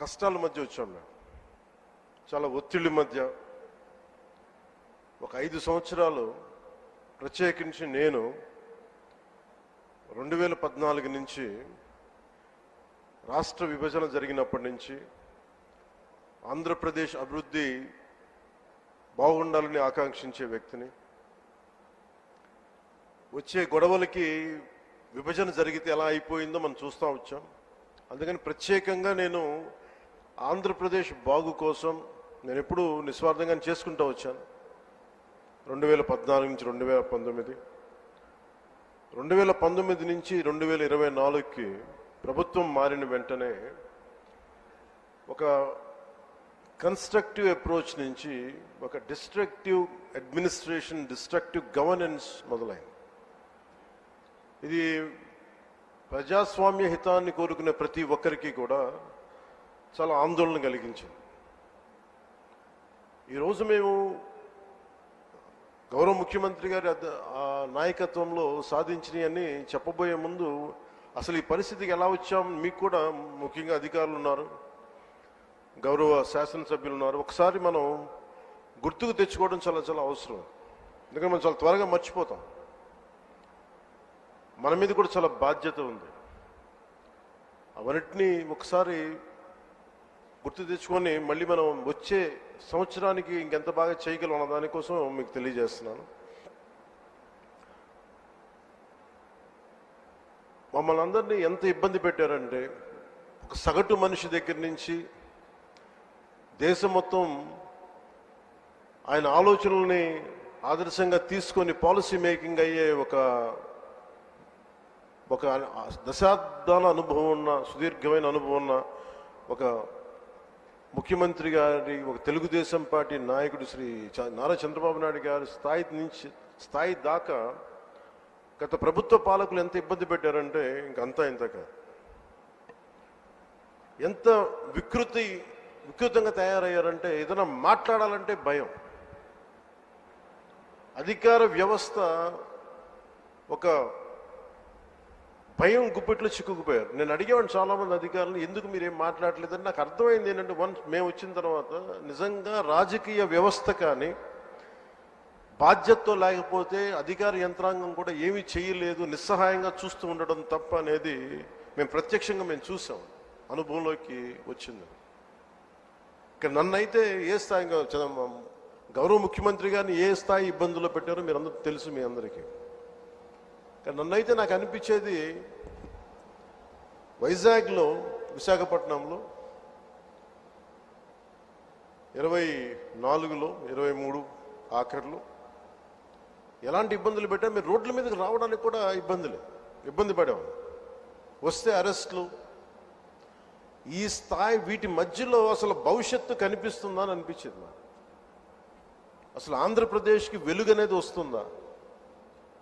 కష్టాల మధ్య వచ్చాం మేము. చాలా ఒత్తిడి మధ్య ఒక 5 సంవత్సరాలు ప్రత్యేకించి నేను 2014 నుంచి రాష్ట్ర విభజన జరిగినప్పటి నుంచి ఆంధ్రప్రదేశ్ అభివృద్ధి బాగుండాలని ఆకాంక్షించే వ్యక్తిని. వచ్చే గొడవలకి విభజన జరిగితే ఎలా అయిపోయిందో మనం చూస్తూ వచ్చాం. అందుకని ప్రత్యేకంగా నేను ఆంధ్రప్రదేశ్ బాగు కోసం నేను ఎప్పుడూ నిస్వార్థంగా చేసుకుంటూ వచ్చాను. 2014 నుంచి 2019, 2019 నుంచి 2024కి ప్రభుత్వం మారిన వెంటనే ఒక కన్స్ట్రక్టివ్ అప్రోచ్ నుంచి ఒక డిస్ట్రక్టివ్ అడ్మినిస్ట్రేషన్, డిస్ట్రక్టివ్ గవర్నెన్స్ మొదలైంది. ఇది ప్రజాస్వామ్య హితాన్ని కోరుకునే ప్రతి ఒక్కరికి కూడా చాలా ఆందోళన కలిగించింది. ఈరోజు మేము గౌరవ ముఖ్యమంత్రి గారి నాయకత్వంలో సాధించినవన్నీ చెప్పబోయే ముందు అసలు ఈ పరిస్థితికి ఎలా వచ్చాం, మీకు కూడా ముఖ్యంగా అధికారులు ఉన్నారు, గౌరవ శాసనసభ్యులు ఉన్నారు, ఒకసారి మనం గుర్తుకు తెచ్చుకోవడం చాలా చాలా అవసరం. ఎందుకంటే మనం చాలా త్వరగా మర్చిపోతాం. మన మీద కూడా చాలా బాధ్యత ఉంది. అవన్నిటినీ ఒకసారి గుర్తు తెచ్చుకొని మళ్ళీ మనం వచ్చే సంవత్సరానికి ఇంకెంత బాగా చేయగలం అన్న దానికోసం మీకు తెలియజేస్తున్నాను. మమ్మల్ని అందరినీ ఎంత ఇబ్బంది పెట్టారంటే, ఒక సగటు మనిషి దగ్గర నుంచి దేశం మొత్తం ఆయన ఆలోచనల్ని ఆదర్శంగా తీసుకొని పాలసీ మేకింగ్ అయ్యే ఒక దశాబ్దాల అనుభవం ఉన్న, సుదీర్ఘమైన అనుభవం ఉన్న ఒక ముఖ్యమంత్రి గారి, ఒక తెలుగుదేశం పార్టీ నాయకుడు శ్రీ నారా చంద్రబాబు నాయుడు గారి స్థాయి దాకా గత ప్రభుత్వ పాలకులు ఎంత ఇబ్బంది పెట్టారంటే ఇంకంతా ఇంత కాదు. ఎంత వికృతంగా తయారయ్యారంటే ఏదైనా మాట్లాడాలంటే భయం. అధికార వ్యవస్థ ఒక భయం గుప్పిట్లో చిక్కుకుపోయారు. నేను అడిగేవాడిని చాలామంది అధికారులు, ఎందుకు మీరేం మాట్లాడలేదని. నాకు అర్థమైంది ఏంటంటే, మేము వచ్చిన తర్వాత నిజంగా రాజకీయ వ్యవస్థ కానీ బాధ్యతతో లేకపోతే అధికార యంత్రాంగం కూడా ఏమీ చేయలేదు, నిస్సహాయంగా చూస్తూ ఉండడం తప్ప అనేది మేము ప్రత్యక్షంగా చూసాం, అనుభవంలోకి వచ్చింది. ఇక నన్నైతే ఏ స్థాయిగా గౌరవ ముఖ్యమంత్రి గారిని ఏ స్థాయి ఇబ్బందుల్లో పెట్టారో మీరు అందరూ తెలుసు, మీ అందరికీ. కానీ నన్నైతే నాకు అనిపించేది, వైజాగ్లో, విశాఖపట్నంలో 24లో 23 ఆఖరిలో ఎలాంటి ఇబ్బందులు పెట్టా, మీరు రోడ్ల మీదకి రావడానికి కూడా ఇబ్బంది పడేవాళ్ళు. వస్తే అరెస్టులు. ఈ స్థాయి, వీటి మధ్యలో అసలు భవిష్యత్తు కనిపిస్తుందా అని అనిపించింది నాకు. అసలు ఆంధ్రప్రదేశ్కి వెలుగు అనేది వస్తుందా?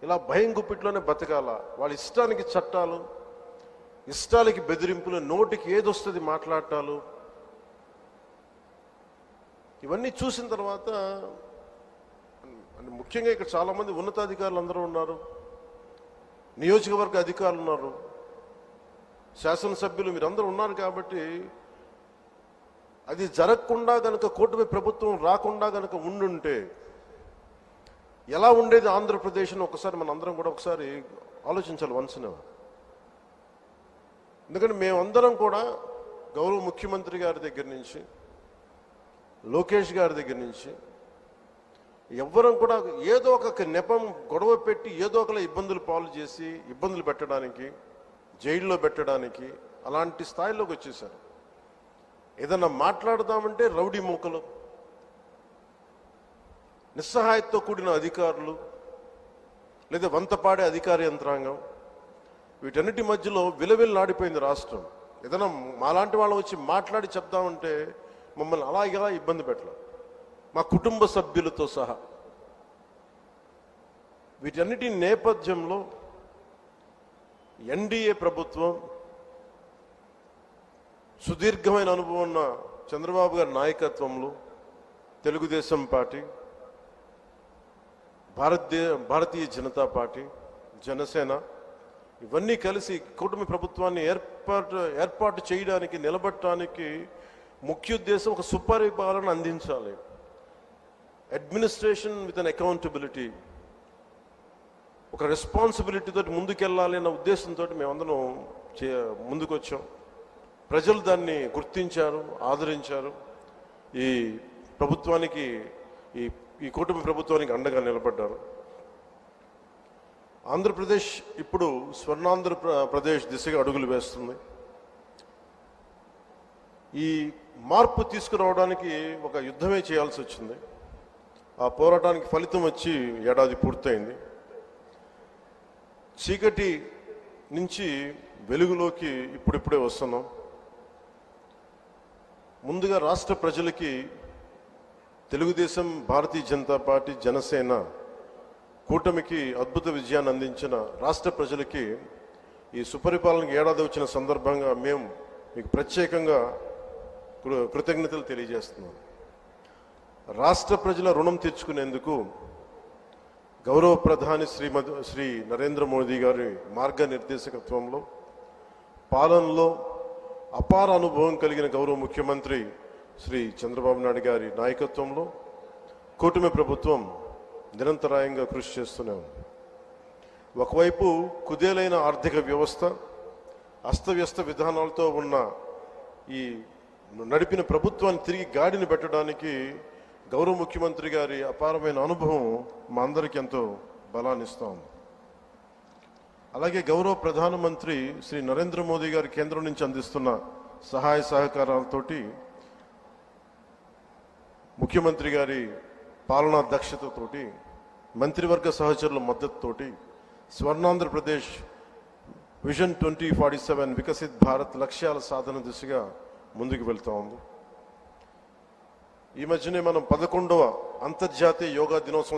ఇలా భయం గుప్పిట్లోనే బతకాల? వాళ్ళ ఇష్టానికి చట్టాలు, ఇష్టాలకి బెదిరింపులు, నోటికి ఏదొస్తుంది మాట్లాడటాలు, ఇవన్నీ చూసిన తర్వాత ముఖ్యంగా ఇక్కడ చాలామంది ఉన్నతాధికారులు అందరూ ఉన్నారు, నియోజకవర్గ అధికారులు ఉన్నారు, శాసనసభ్యులు మీరందరూ ఉన్నారు. కాబట్టి అది జరగకుండా కనుక, కూటమి ప్రభుత్వం రాకుండా కనుక ఉండుంటే ఎలా ఉండేది ఆంధ్రప్రదేశ్ని ఒకసారి మన అందరం కూడా ఒకసారి ఆలోచించాలి వన్స్నే. ఎందుకంటే మేమందరం కూడా గౌరవ ముఖ్యమంత్రి గారి దగ్గర నుంచి, లోకేష్ గారి దగ్గర నుంచి ఎవ్వరం కూడా ఏదో ఒక నెపం, గొడవ పెట్టి ఏదో ఒకలా ఇబ్బందులు పాలు చేసి, ఇబ్బందులు పెట్టడానికి, జైల్లో పెట్టడానికి, అలాంటి స్థాయిలోకి వచ్చేసారు. ఏదన్నా మాట్లాడదామంటే రౌడీ మూకలు, నిస్సహాయతతో కూడిన అధికారులు, లేదా వంతపాడే అధికార యంత్రాంగం, వీటన్నిటి మధ్యలో విలవిల్లాడిపోయింది రాష్ట్రం. ఏదైనా మాలాంటి వాళ్ళు వచ్చి మాట్లాడి చెప్దామంటే మమ్మల్ని అలా ఇబ్బంది పెట్టాలి, మా కుటుంబ సభ్యులతో సహా. వీటన్నిటి నేపథ్యంలో ఎన్డీఏ ప్రభుత్వం, సుదీర్ఘమైన అనుభవం ఉన్న చంద్రబాబు గారి నాయకత్వంలో తెలుగుదేశం పార్టీ, భారతీయ జనతా పార్టీ, జనసేన, ఇవన్నీ కలిసి కూటమి ప్రభుత్వాన్ని ఏర్పాటు చేయడానికి, నిలబెట్టడానికి ముఖ్య ఉద్దేశం ఒక సుపరిపాలన అందించాలి. అడ్మినిస్ట్రేషన్ విత్ అన్ అకౌంటబిలిటీ, ఒక రెస్పాన్సిబిలిటీ తోటి ముందుకెళ్ళాలి అన్న ఉద్దేశంతో మేమందరం ముందుకు వచ్చాం. ప్రజలు దాన్ని గుర్తించారు, ఆదరించారు. ఈ ప్రభుత్వానికి ఈ కూటమి ప్రభుత్వానికి అండగా నిలబడ్డారు. ఆంధ్రప్రదేశ్ ఇప్పుడు స్వర్ణాంధ్రప్రదేశ్ దిశగా అడుగులు వేస్తుంది. ఈ మార్పు తీసుకురావడానికి ఒక యుద్ధమే చేయాల్సి వచ్చింది. ఆ పోరాటానికి ఫలితం వచ్చి ఏడాది పూర్తయింది. చీకటి నుంచి వెలుగులోకి ఇప్పుడిప్పుడే వస్తున్నాం. ముందుగా రాష్ట్ర ప్రజలకి తెలుగుదేశం, భారతీయ జనతా పార్టీ, జనసేన కూటమికి అద్భుత విజయాన్ని అందించిన రాష్ట్ర ప్రజలకి ఈ సుపరిపాలనకి ఏడాది వచ్చిన సందర్భంగా మేము మీకు ప్రత్యేకంగా కృతజ్ఞతలు తెలియజేస్తున్నాం. రాష్ట్ర ప్రజల రుణం తీర్చుకునేందుకు గౌరవ ప్రధాని శ్రీ నరేంద్ర మోదీ గారి మార్గనిర్దేశకత్వంలో, పాలనలో అపార అనుభవం కలిగిన గౌరవ ముఖ్యమంత్రి శ్రీ చంద్రబాబు నాయుడు గారి నాయకత్వంలో కూటమి ప్రభుత్వం నిరంతరాయంగా కృషి చేస్తూనే ఉంది. ఒకవైపు కుదేలైన ఆర్థిక వ్యవస్థ, అస్తవ్యస్త విధానాలతో ఉన్న ఈ నడిపిన ప్రభుత్వాన్ని తిరిగి గాడిని పెట్టడానికి గౌరవ ముఖ్యమంత్రి గారి అపారమైన అనుభవం మా అందరికీ ఎంతో బలాన్ని ఇస్తూ ఉంది. అలాగే గౌరవ ప్రధానమంత్రి శ్రీ నరేంద్ర మోదీ గారి కేంద్రం నుంచి అందిస్తున్న సహాయ సహకారాలతోటి, ముఖ్యమంత్రి గారి పాలనా దక్షతతోటి, మంత్రివర్గ సహచరుల మద్దతుతోటి స్వర్ణాంధ్రప్రదేశ్ విజన్ 2047 వికసిత్ భారత్ లక్ష్యాల సాధన దిశగా ముందుకు వెళ్తూ ఉంది. ఈ మధ్యనే మనం 11వ అంతర్జాతీయ యోగా దినోత్సవం